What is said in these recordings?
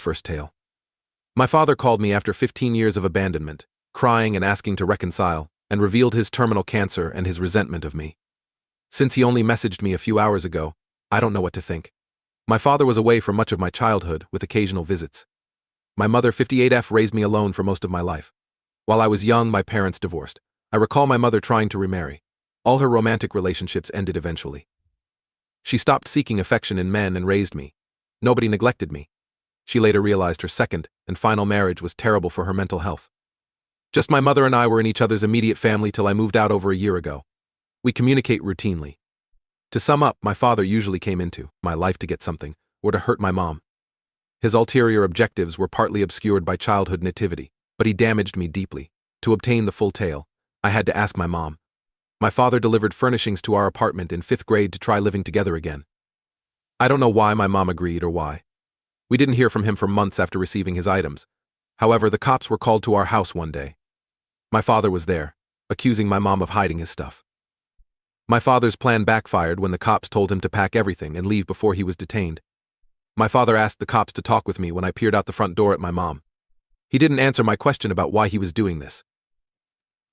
First tale. My father called me after 15 years of abandonment, crying and asking to reconcile, and revealed his terminal cancer and his resentment of me. Since he only messaged me a few hours ago, I don't know what to think. My father was away for much of my childhood, with occasional visits. My mother, 58F, raised me alone for most of my life. While I was young, my parents divorced. I recall my mother trying to remarry. All her romantic relationships ended eventually. She stopped seeking affection in men and raised me. Nobody neglected me. She later realized her second and final marriage was terrible for her mental health. Just my mother and I were in each other's immediate family till I moved out over a year ago. We communicate routinely. To sum up, my father usually came into my life to get something, or to hurt my mom. His ulterior objectives were partly obscured by childhood nativity, but he damaged me deeply. To obtain the full tale, I had to ask my mom. My father delivered furnishings to our apartment in 5th grade to try living together again. I don't know why my mom agreed or why. We didn't hear from him for months after receiving his items. However, the cops were called to our house one day. My father was there, accusing my mom of hiding his stuff. My father's plan backfired when the cops told him to pack everything and leave before he was detained. My father asked the cops to talk with me when I peered out the front door at my mom. He didn't answer my question about why he was doing this.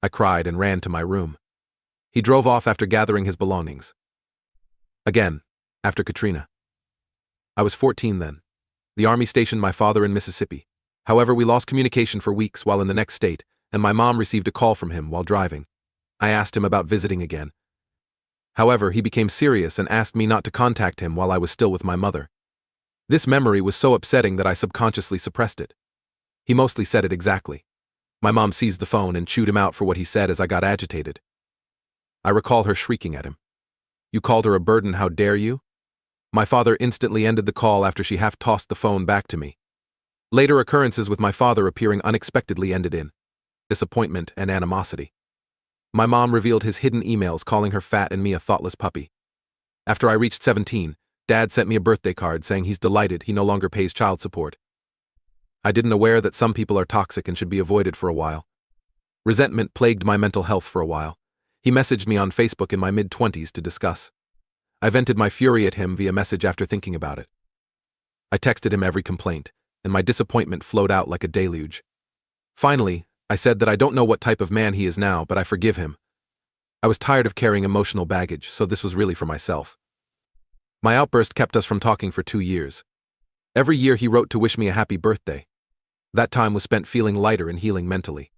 I cried and ran to my room. He drove off after gathering his belongings. Again, after Katrina. I was 14 then. The Army stationed my father in Mississippi. However, we lost communication for weeks while in the next state, and my mom received a call from him while driving. I asked him about visiting again. However, he became serious and asked me not to contact him while I was still with my mother. This memory was so upsetting that I subconsciously suppressed it. He mostly said it exactly. My mom seized the phone and chewed him out for what he said as I got agitated. I recall her shrieking at him. "You called her a burden, how dare you?" My father instantly ended the call after she half-tossed the phone back to me. Later occurrences with my father appearing unexpectedly ended in disappointment and animosity. My mom revealed his hidden emails calling her fat and me a thoughtless puppy. After I reached 17, Dad sent me a birthday card saying he's delighted he no longer pays child support. I didn't aware that some people are toxic and should be avoided for a while. Resentment plagued my mental health for a while. He messaged me on Facebook in my mid-20s to discuss. I vented my fury at him via message after thinking about it. I texted him every complaint, and my disappointment flowed out like a deluge. Finally, I said that I don't know what type of man he is now, but I forgive him. I was tired of carrying emotional baggage, so this was really for myself. My outburst kept us from talking for 2 years. Every year he wrote to wish me a happy birthday. That time was spent feeling lighter and healing mentally.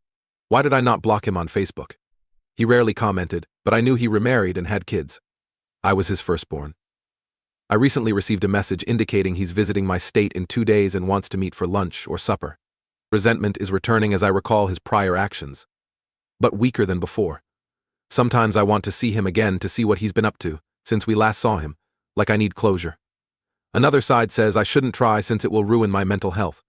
Why did I not block him on Facebook? He rarely commented, but I knew he remarried and had kids. I was his firstborn. I recently received a message indicating he's visiting my state in 2 days and wants to meet for lunch or supper. Resentment is returning as I recall his prior actions. But weaker than before. Sometimes I want to see him again to see what he's been up to since we last saw him, like I need closure. Another side says I shouldn't try since it will ruin my mental health.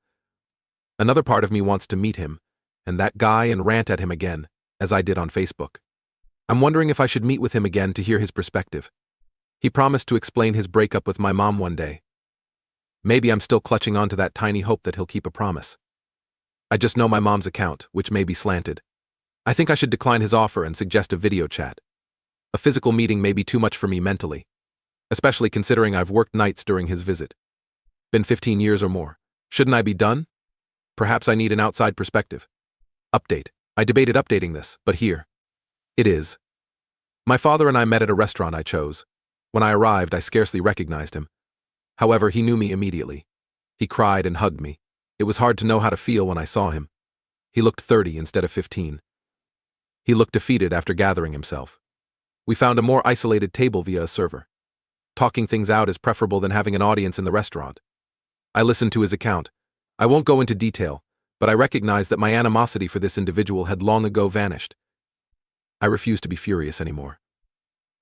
Another part of me wants to meet him, and that guy, and rant at him again, as I did on Facebook. I'm wondering if I should meet with him again to hear his perspective. He promised to explain his breakup with my mom one day. Maybe I'm still clutching onto that tiny hope that he'll keep a promise. I just know my mom's account, which may be slanted. I think I should decline his offer and suggest a video chat. A physical meeting may be too much for me mentally, especially considering I've worked nights during his visit. Been 15 years or more. Shouldn't I be done? Perhaps I need an outside perspective. Update. I debated updating this, but here it is. My father and I met at a restaurant I chose. When I arrived, I scarcely recognized him. However, he knew me immediately. He cried and hugged me. It was hard to know how to feel when I saw him. He looked 30 instead of 15. He looked defeated after gathering himself. We found a more isolated table via a server. Talking things out is preferable than having an audience in the restaurant. I listened to his account. I won't go into detail, but I recognized that my animosity for this individual had long ago vanished. I refused to be furious anymore.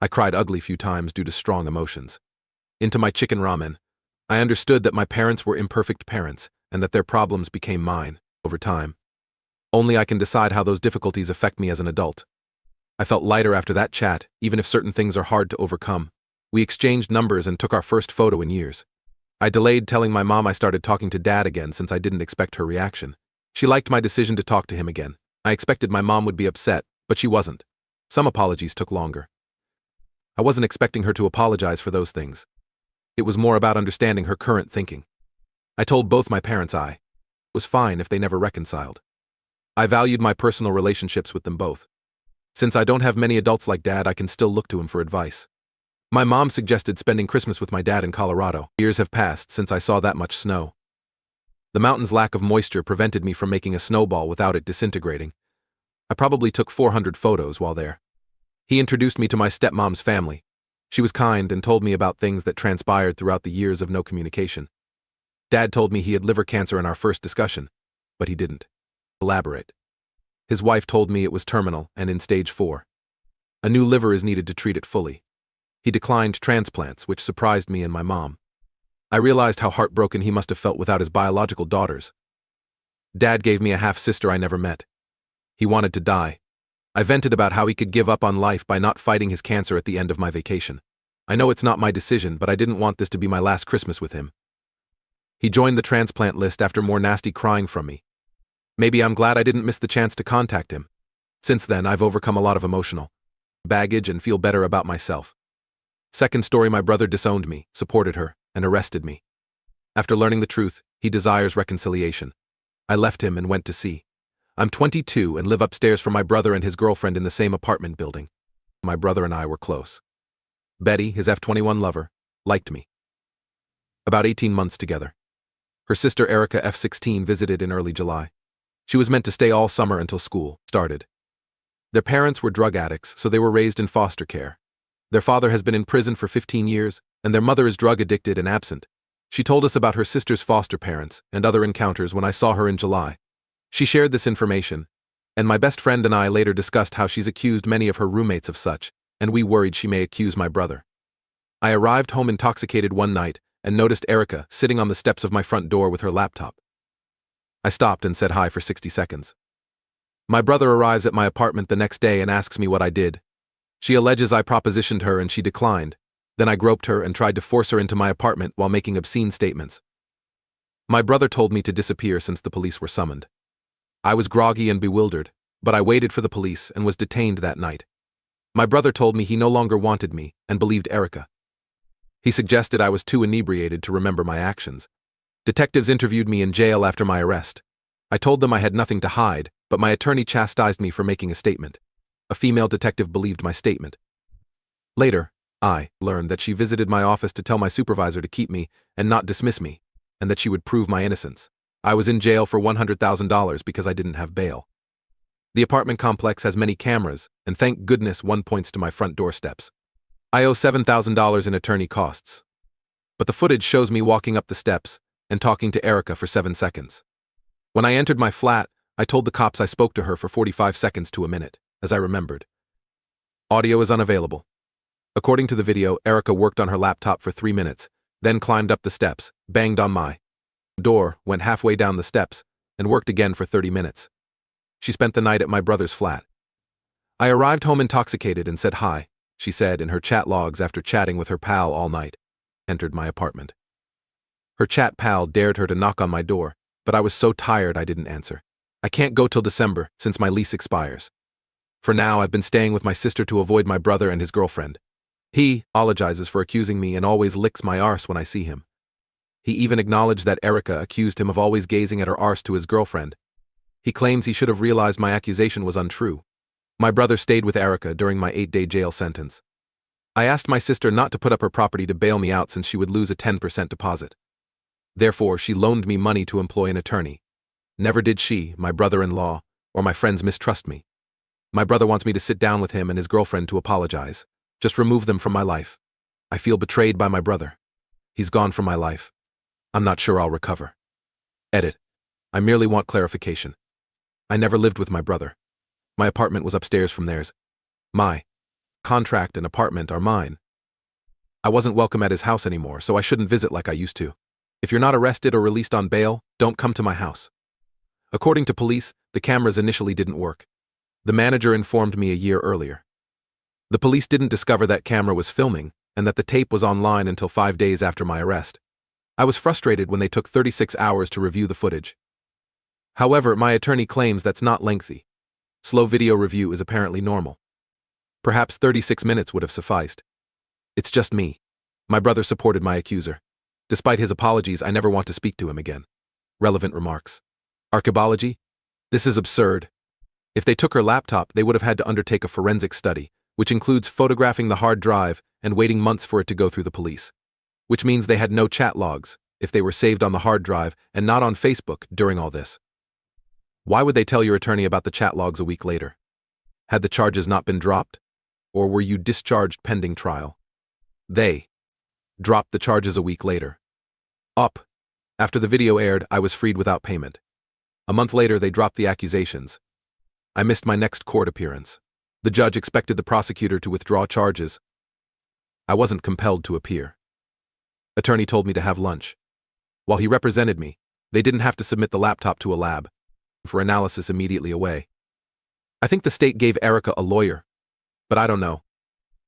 I cried ugly few times due to strong emotions. Into my chicken ramen, I understood that my parents were imperfect parents and that their problems became mine, over time. Only I can decide how those difficulties affect me as an adult. I felt lighter after that chat, even if certain things are hard to overcome. We exchanged numbers and took our first photo in years. I delayed telling my mom I started talking to Dad again since I didn't expect her reaction. She liked my decision to talk to him again. I expected my mom would be upset, but she wasn't. Some apologies took longer. I wasn't expecting her to apologize for those things. It was more about understanding her current thinking. I told both my parents I was fine if they never reconciled. I valued my personal relationships with them both. Since I don't have many adults like Dad, I can still look to him for advice. My mom suggested spending Christmas with my dad in Colorado. Years have passed since I saw that much snow. The mountain's lack of moisture prevented me from making a snowball without it disintegrating. I probably took 400 photos while there. He introduced me to my stepmom's family. She was kind and told me about things that transpired throughout the years of no communication. Dad told me he had liver cancer in our first discussion, but he didn't elaborate. His wife told me it was terminal and in stage 4. A new liver is needed to treat it fully. He declined transplants, which surprised me and my mom. I realized how heartbroken he must have felt without his biological daughters. Dad gave me a half-sister I never met. He wanted to die. I vented about how he could give up on life by not fighting his cancer at the end of my vacation. I know it's not my decision, but I didn't want this to be my last Christmas with him. He joined the transplant list after more nasty crying from me. Maybe I'm glad I didn't miss the chance to contact him. Since then, I've overcome a lot of emotional baggage and feel better about myself. Second story, my brother disowned me, supported her, and arrested me. After learning the truth, he desires reconciliation. I left him and went to sea. I'm 22 and live upstairs from my brother and his girlfriend in the same apartment building. My brother and I were close. Betty, his F-21 lover, liked me. About 18 months together. Her sister Erica, F-16, visited in early July. She was meant to stay all summer until school started. Their parents were drug addicts, so they were raised in foster care. Their father has been in prison for 15 years, and their mother is drug addicted and absent. She told us about her sister's foster parents and other encounters when I saw her in July. She shared this information, and my best friend and I later discussed how she's accused many of her roommates of such, and we worried she may accuse my brother. I arrived home intoxicated one night and noticed Erica sitting on the steps of my front door with her laptop. I stopped and said hi for 60 seconds. My brother arrives at my apartment the next day and asks me what I did. She alleges I propositioned her and she declined. Then I groped her and tried to force her into my apartment while making obscene statements. My brother told me to disappear since the police were summoned. I was groggy and bewildered, but I waited for the police and was detained that night. My brother told me he no longer wanted me and believed Erica. He suggested I was too inebriated to remember my actions. Detectives interviewed me in jail after my arrest. I told them I had nothing to hide, but my attorney chastised me for making a statement. A female detective believed my statement. Later, I learned that she visited my office to tell my supervisor to keep me and not dismiss me, and that she would prove my innocence. I was in jail for $100,000 because I didn't have bail. The apartment complex has many cameras, and thank goodness one points to my front doorsteps. I owe $7,000 in attorney costs. But the footage shows me walking up the steps and talking to Erica for 7 seconds. When I entered my flat, I told the cops I spoke to her for 45 seconds to a minute, as I remembered. Audio is unavailable. According to the video, Erica worked on her laptop for 3 minutes, then climbed up the steps, banged on my door, went halfway down the steps, and worked again for 30 minutes. She spent the night at my brother's flat. I arrived home intoxicated and said hi, she said in her chat logs after chatting with her pal all night. Entered my apartment. Her chat pal dared her to knock on my door, but I was so tired I didn't answer. I can't go till December, since my lease expires. For now, I've been staying with my sister to avoid my brother and his girlfriend. He apologizes for accusing me and always licks my arse when I see him. He even acknowledged that Erica accused him of always gazing at her arse to his girlfriend. He claims he should have realized my accusation was untrue. My brother stayed with Erica during my 8-day jail sentence. I asked my sister not to put up her property to bail me out since she would lose a 10% deposit. Therefore, she loaned me money to employ an attorney. Never did she, my brother-in-law, or my friends mistrust me. My brother wants me to sit down with him and his girlfriend to apologize. Just remove them from my life. I feel betrayed by my brother. He's gone from my life. I'm not sure I'll recover. Edit. I merely want clarification. I never lived with my brother. My apartment was upstairs from theirs. My contract and apartment are mine. I wasn't welcome at his house anymore, so I shouldn't visit like I used to. If you're not arrested or released on bail, don't come to my house. According to police, the cameras initially didn't work. The manager informed me a year earlier. The police didn't discover that camera was filming and that the tape was online until 5 days after my arrest. I was frustrated when they took 36 hours to review the footage. However, my attorney claims that's not lengthy. Slow video review is apparently normal. Perhaps 36 minutes would have sufficed. It's just me. My brother supported my accuser. Despite his apologies, I never want to speak to him again. Relevant remarks. Archaeology? This is absurd. If they took her laptop, they would have had to undertake a forensic study, which includes photographing the hard drive and waiting months for it to go through the police. Which means they had no chat logs, if they were saved on the hard drive and not on Facebook during all this. Why would they tell your attorney about the chat logs a week later? Had the charges not been dropped? Or were you discharged pending trial? They dropped the charges a week later. After the video aired, I was freed without payment. A month later, they dropped the accusations. I missed my next court appearance. The judge expected the prosecutor to withdraw charges. I wasn't compelled to appear. Attorney told me to have lunch. While he represented me, they didn't have to submit the laptop to a lab for analysis immediately away. I think the state gave Erica a lawyer, but I don't know.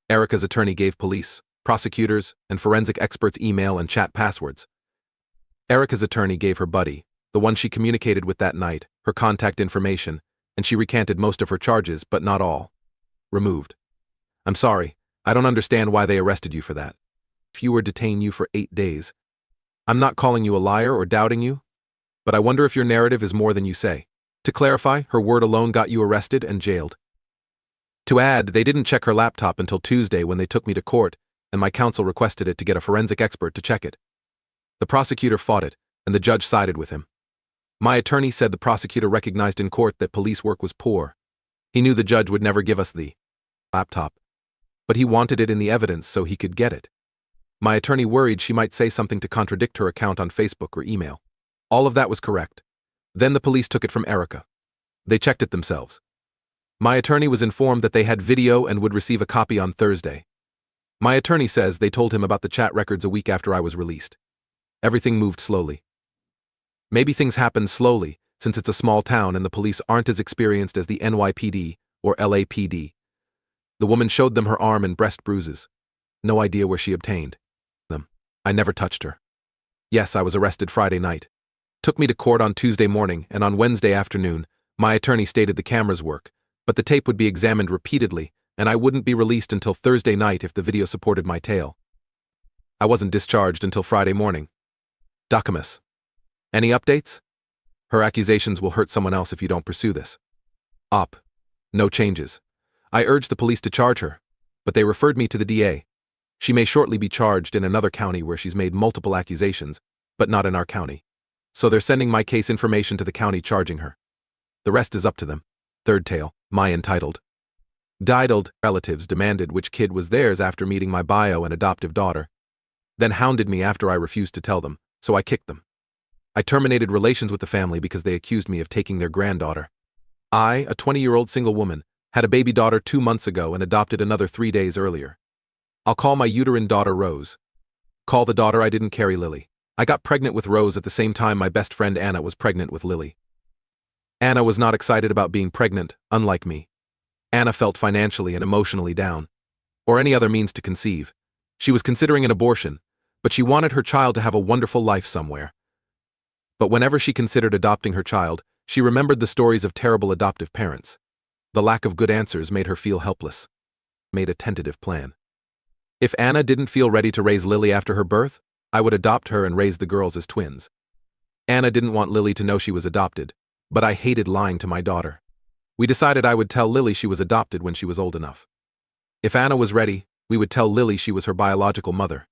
Erica's attorney gave police, prosecutors, and forensic experts email and chat passwords. Erica's attorney gave her buddy, the one she communicated with that night, her contact information, and she recanted most of her charges, but not all. Removed. I'm sorry, I don't understand why they arrested you for that. Fewer detain you for 8 days. I'm not calling you a liar or doubting you, but I wonder if your narrative is more than you say. To clarify, her word alone got you arrested and jailed. To add, they didn't check her laptop until Tuesday when they took me to court, and my counsel requested it to get a forensic expert to check it. The prosecutor fought it, and the judge sided with him. My attorney said the prosecutor recognized in court that police work was poor. He knew the judge would never give us the laptop, but he wanted it in the evidence so he could get it. My attorney worried she might say something to contradict her account on Facebook or email. All of that was correct. Then the police took it from Erica. They checked it themselves. My attorney was informed that they had video and would receive a copy on Thursday. My attorney says they told him about the chat records a week after I was released. Everything moved slowly. Maybe things happened slowly, since it's a small town and the police aren't as experienced as the NYPD or LAPD. The woman showed them her arm and breast bruises. No idea where she obtained them. I never touched her. Yes, I was arrested Friday night. Took me to court on Tuesday morning, and on Wednesday afternoon, my attorney stated the cameras work, but the tape would be examined repeatedly, and I wouldn't be released until Thursday night if the video supported my tale. I wasn't discharged until Friday morning. Documus. Any updates? Her accusations will hurt someone else if you don't pursue this. No changes. I urged the police to charge her, but they referred me to the DA. She may shortly be charged in another county where she's made multiple accusations, but not in our county. So they're sending my case information to the county charging her. The rest is up to them. Third tale, my entitled. Diddled relatives demanded which kid was theirs after meeting my bio and adoptive daughter. Then hounded me after I refused to tell them, so I kicked them. I terminated relations with the family because they accused me of taking their granddaughter. I, a 20-year-old single woman, had a baby daughter 2 months ago and adopted another 3 days earlier. I'll call my uterine daughter Rose. Call the daughter I didn't carry Lily. I got pregnant with Rose at the same time my best friend Anna was pregnant with Lily. Anna was not excited about being pregnant, unlike me. Anna felt financially and emotionally down, or any other means to conceive. She was considering an abortion, but she wanted her child to have a wonderful life somewhere. But whenever she considered adopting her child, she remembered the stories of terrible adoptive parents. The lack of good answers made her feel helpless. Made a tentative plan. If Anna didn't feel ready to raise Lily after her birth, I would adopt her and raise the girls as twins. Anna didn't want Lily to know she was adopted, but I hated lying to my daughter. We decided I would tell Lily she was adopted when she was old enough. If Anna was ready, we would tell Lily she was her biological mother.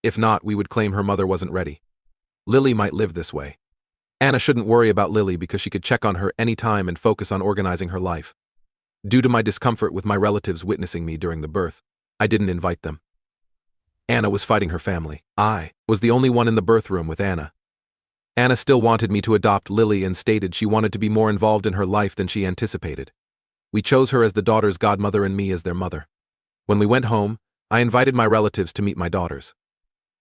If not, we would claim her mother wasn't ready. Lily might live this way. Anna shouldn't worry about Lily because she could check on her anytime and focus on organizing her life. Due to my discomfort with my relatives witnessing me during the birth, I didn't invite them. Anna was fighting her family. I was the only one in the birth room with Anna. Anna still wanted me to adopt Lily and stated she wanted to be more involved in her life than she anticipated. We chose her as the daughter's godmother and me as their mother. When we went home, I invited my relatives to meet my daughters.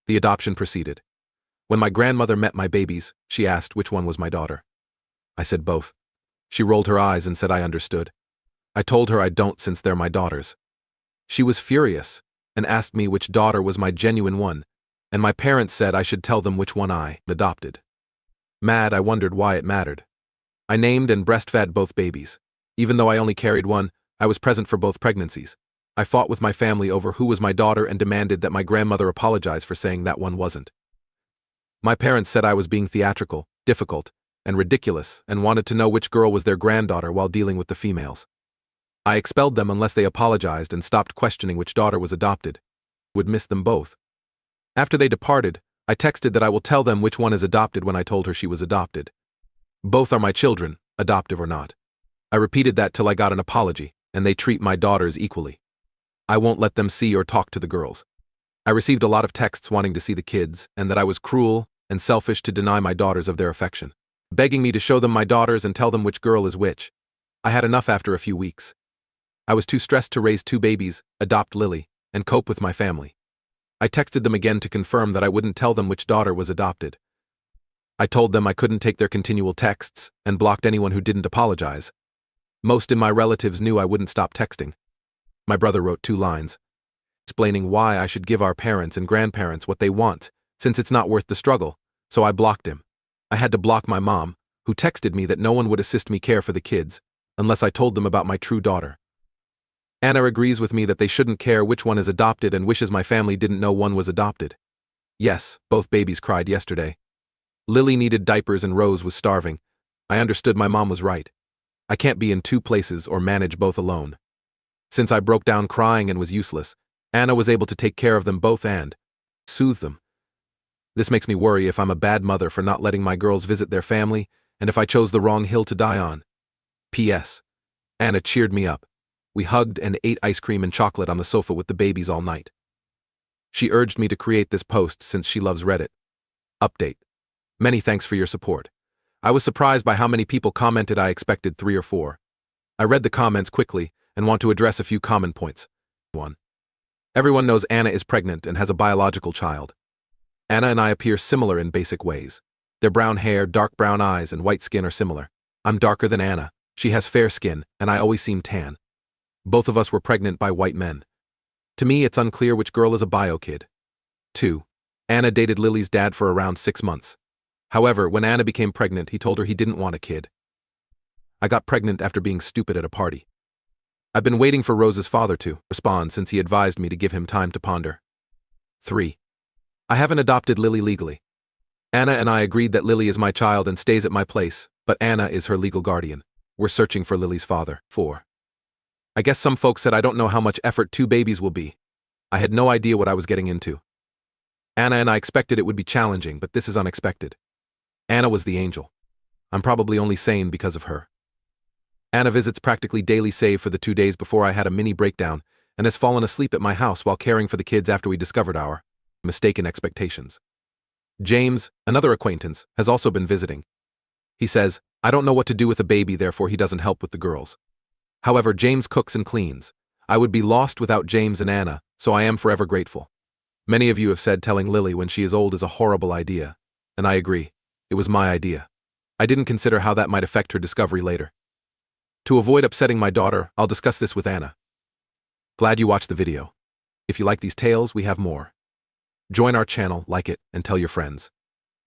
The adoption proceeded. When my grandmother met my babies, she asked which one was my daughter. I said both. She rolled her eyes and said I understood. I told her I don't since they're my daughters. She was furious and asked me which daughter was my genuine one, and my parents said I should tell them which one I adopted. Mad, I wondered why it mattered. I named and breastfed both babies. Even though I only carried one, I was present for both pregnancies. I fought with my family over who was my daughter and demanded that my grandmother apologize for saying that one wasn't. My parents said I was being theatrical, difficult, and ridiculous, and wanted to know which girl was their granddaughter while dealing with the females. I expelled them unless they apologized and stopped questioning which daughter was adopted. Would miss them both. After they departed, I texted that I will tell them which one is adopted when I told her she was adopted. Both are my children, adoptive or not. I repeated that till I got an apology, and they treat my daughters equally. I won't let them see or talk to the girls. I received a lot of texts wanting to see the kids, and that I was cruel and selfish to deny my daughters of their affection, begging me to show them my daughters and tell them which girl is which. I had enough after a few weeks. I was too stressed to raise 2 babies, adopt Lily, and cope with my family. I texted them again to confirm that I wouldn't tell them which daughter was adopted. I told them I couldn't take their continual texts and blocked anyone who didn't apologize. Most in my relatives knew I wouldn't stop texting. My brother wrote 2 lines, explaining why I should give our parents and grandparents what they want, since it's not worth the struggle, so I blocked him. I had to block my mom, who texted me that no one would assist me care for the kids, unless I told them about my true daughter. Anna agrees with me that they shouldn't care which one is adopted and wishes my family didn't know one was adopted. Yes, both babies cried yesterday. Lily needed diapers and Rose was starving. I understood my mom was right. I can't be in 2 places or manage both alone. Since I broke down crying and was useless, Anna was able to take care of them both and soothe them. This makes me worry if I'm a bad mother for not letting my girls visit their family and if I chose the wrong hill to die on. P.S. Anna cheered me up. We hugged and ate ice cream and chocolate on the sofa with the babies all night. She urged me to create this post since she loves Reddit. Update. Many thanks for your support. I was surprised by how many people commented. I expected 3 or 4. I read the comments quickly and want to address a few common points. 1. Everyone knows Anna is pregnant and has a biological child. Anna and I appear similar in basic ways. Their brown hair, dark brown eyes, and white skin are similar. I'm darker than Anna. She has fair skin, and I always seem tan. Both of us were pregnant by white men. To me, it's unclear which girl is a bio kid. 2. Anna dated Lily's dad for around 6 months. However, when Anna became pregnant, he told her he didn't want a kid. I got pregnant after being stupid at a party. I've been waiting for Rose's father to respond since he advised me to give him time to ponder. 3. I haven't adopted Lily legally. Anna and I agreed that Lily is my child and stays at my place, but Anna is her legal guardian. We're searching for Lily's father. 4. I guess some folks said I don't know how much effort 2 babies will be. I had no idea what I was getting into. Anna and I expected it would be challenging, but this is unexpected. Anna was the angel. I'm probably only sane because of her. Anna visits practically daily save for the 2 days before I had a mini breakdown and has fallen asleep at my house while caring for the kids after we discovered our mistaken expectations. James, another acquaintance, has also been visiting. He says, I don't know what to do with a baby, therefore he doesn't help with the girls. However, James cooks and cleans. I would be lost without James and Anna, so I am forever grateful. Many of you have said telling Lily when she is old is a horrible idea, and I agree. It was my idea. I didn't consider how that might affect her discovery later. To avoid upsetting my daughter, I'll discuss this with Anna. Glad you watched the video. If you like these tales, we have more. Join our channel, like it, and tell your friends.